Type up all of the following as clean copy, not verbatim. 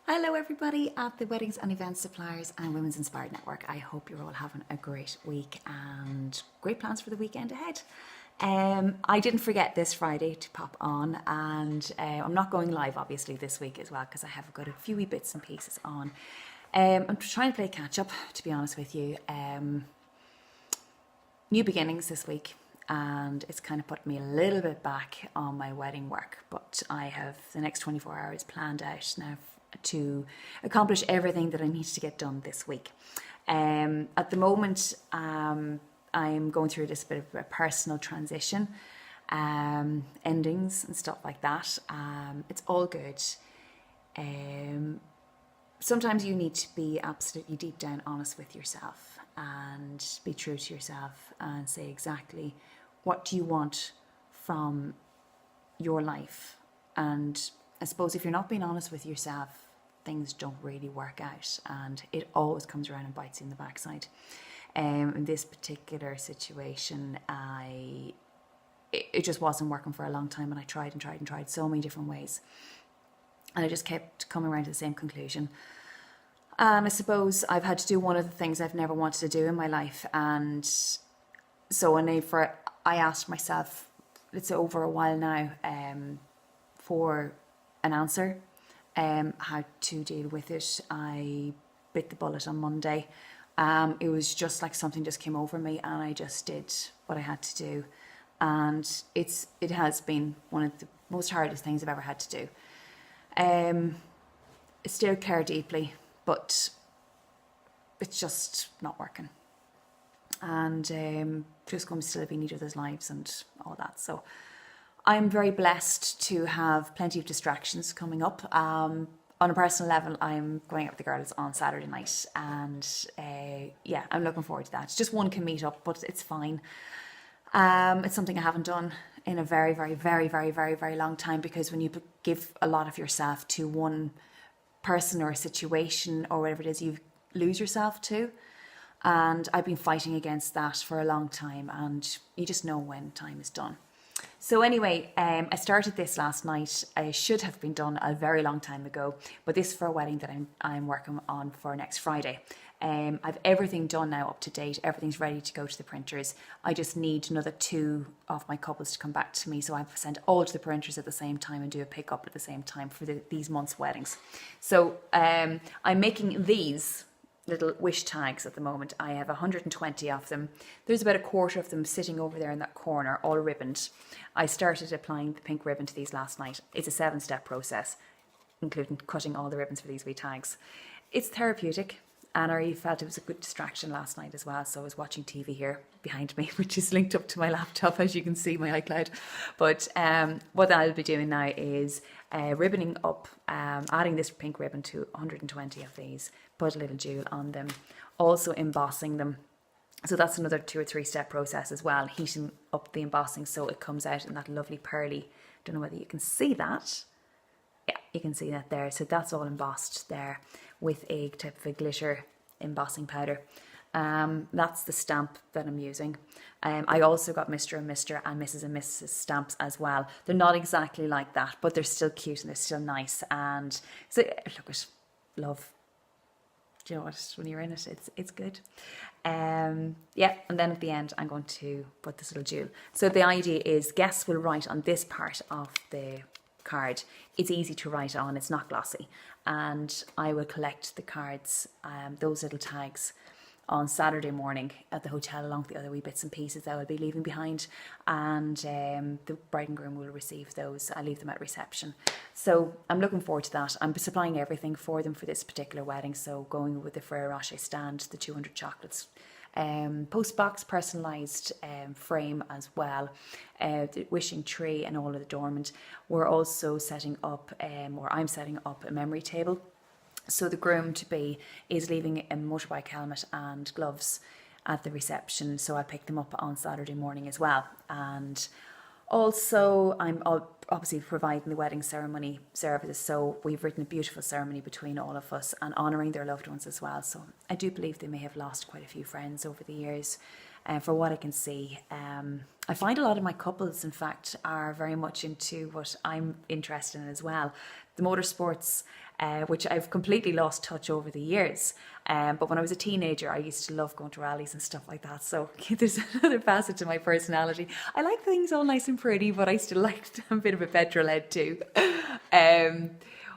Hello everybody at the Weddings and Events Suppliers and Women's Inspired Network. I hope you're all having a great week and great plans for the weekend ahead. I didn't forget this Friday to pop on, and I'm not going live obviously this week as well because I have got a few wee bits and pieces on. I'm trying to play catch up, to be honest with you. New beginnings this week, and it's kind of put me a little bit back on my wedding work, but I have the next 24 hours planned out now to accomplish everything that I need to get done this week. At the moment, I'm going through this bit of a personal transition, endings and stuff like that. It's all good. Sometimes you need to be absolutely deep down honest with yourself and be true to yourself and say exactly what do you want from your life. And I suppose if you're not being honest with yourself, things don't really work out, and it always comes around and bites you in the backside. In this particular situation, it just wasn't working for a long time, and I tried and tried and tried so many different ways, and I just kept coming around to the same conclusion. And I suppose I've had to do one of the things I've never wanted to do in my life, and so I asked myself, it's over a while now, for an answer. How to deal with it. I bit the bullet on Monday. It was just like something just came over me, and I just did what I had to do. And it has been one of the most hardest things I've ever had to do. I still care deeply, but it's just not working. And just going to still be in each other's lives and all that. So I'm very blessed to have plenty of distractions coming up. On a personal level, I'm going out with the girls on Saturday night, and I'm looking forward to that. It's just one can meet up, but it's fine. It's something I haven't done in a very, very, very, very, very, very long time, because when you give a lot of yourself to one person or a situation or whatever it is, you lose yourself to. And I've been fighting against that for a long time, and you just know when time is done. So anyway, I started this last night. I should have been done a very long time ago, but this is for a wedding that I'm working on for next Friday. I've everything done now, up to date. Everything's ready to go to the printers. I just need another 2 of my couples to come back to me, so I've sent all to the printers at the same time and do a pick up at the same time for these months' weddings. So I'm making these little wish tags at the moment. I have 120 of them. There's about a quarter of them sitting over there in that corner, all ribboned. I started applying the pink ribbon to these last night. It's a 7-step process, including cutting all the ribbons for these wee tags. It's therapeutic, and I felt it was a good distraction last night as well. So I was watching TV here behind me, which is linked up to my laptop, as you can see, my iCloud. But what I'll be doing now is ribboning up, adding this pink ribbon to 120 of these, put a little jewel on them, also embossing them. So that's another 2 or 3 step process as well, heating up the embossing so it comes out in that lovely pearly, don't know whether you can see that. Yeah, you can see that there. So that's all embossed there with a type of a glitter embossing powder. That's the stamp that I'm using. I also got Mr. and Mr. and Mrs. and Mrs. stamps as well. They're not exactly like that, but they're still cute and they're still nice. And so look at love. Do you know what? When you're in it, it's good. And then at the end, I'm going to put this little jewel. So the idea is guests will write on this part of the card. It's easy to write on. It's not glossy. And I will collect the cards, those little tags, on Saturday morning at the hotel, along with the other wee bits and pieces that I will be leaving behind, and the bride and groom will receive those. I leave them at reception, so I'm looking forward to that. I'm supplying everything for them for this particular wedding, so going with the Ferrero Rocher stand, the 200 chocolates, post box, personalised frame as well, the wishing tree and all of the adornment. We're also setting up, or I'm setting up, a memory table. So the groom-to-be is leaving a motorbike helmet and gloves at the reception, so I pick them up on Saturday morning as well. And also I'm obviously providing the wedding ceremony services, so we've written a beautiful ceremony between all of us and honouring their loved ones as well. So I do believe they may have lost quite a few friends over the years, for what I can see. I find a lot of my couples, in fact, are very much into what I'm interested in as well. The motorsports, which I've completely lost touch over the years. But when I was a teenager, I used to love going to rallies and stuff like that. So there's another facet to my personality. I like things all nice and pretty, but I still like a bit of a petrol head too.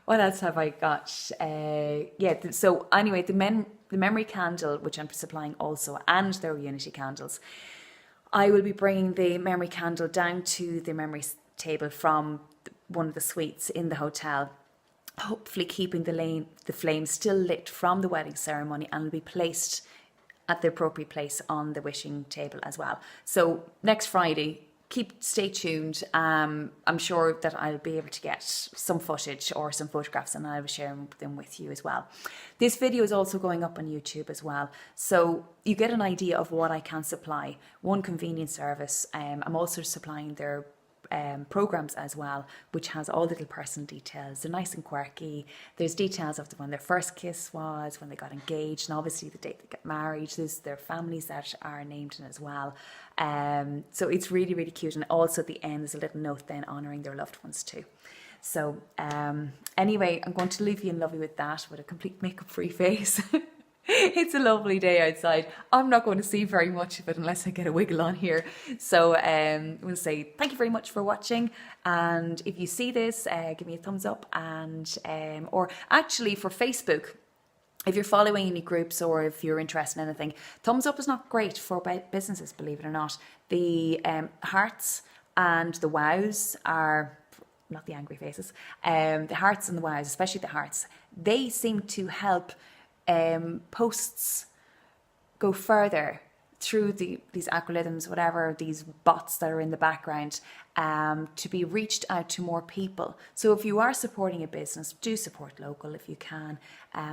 What else have I got? So anyway, the memory candle, which I'm supplying also, and their Unity candles. I will be bringing the memory candle down to the memory table from one of the suites in the hotel, hopefully keeping the flame still lit from the wedding ceremony, and will be placed at the appropriate place on the wishing table as well. So next Friday, stay tuned. I'm sure that I'll be able to get some footage or some photographs, and I'll be sharing them with you as well. This video is also going up on YouTube as well, so you get an idea of what I can supply. One convenient service. I'm also supplying their programs as well, which has all the little personal details. They're nice and quirky. There's details of when their first kiss was, when they got engaged, and obviously the date they get married. There's their families that are named in as well. So it's really, really cute. And also at the end there's a little note then honouring their loved ones too. So anyway, I'm going to leave you in lovely with that, with a complete makeup free face. It's a lovely day outside. I'm not going to see very much of it unless I get a wiggle on here. So we'll say thank you very much for watching. And if you see this, give me a thumbs up. And or actually for Facebook, if you're following any groups or if you're interested in anything, thumbs up is not great for businesses, believe it or not. The hearts and the wows are, not the angry faces, the hearts and the wows, especially the hearts, they seem to help posts go further through these algorithms, whatever, these bots that are in the background, to be reached out to more people. So if you are supporting a business, do support local if you can.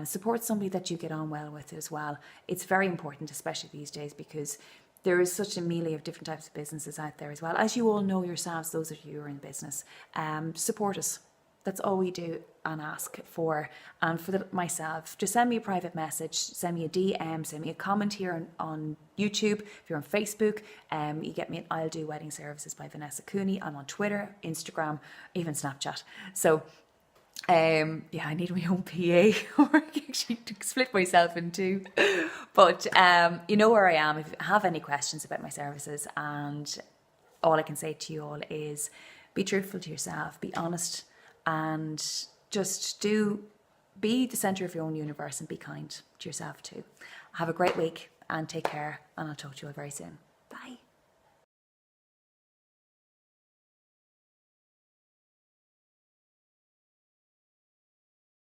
Support somebody that you get on well with as well. It's very important, especially these days, because there is such a melee of different types of businesses out there as well. As you all know yourselves, those of you who are in business, support us. That's all we do and ask for. And for myself, just send me a private message, send me a DM, send me a comment here on YouTube. If you're on Facebook, you get me at I'll Do Wedding Services by Vanessa Cooney. I'm on Twitter, Instagram, even Snapchat. So I need my own PA or actually to split myself in two. But you know where I am if you have any questions about my services. And all I can say to you all is be truthful to yourself, be honest, and just be the centre of your own universe and be kind to yourself too. Have a great week and take care, and I'll talk to you all very soon. Bye.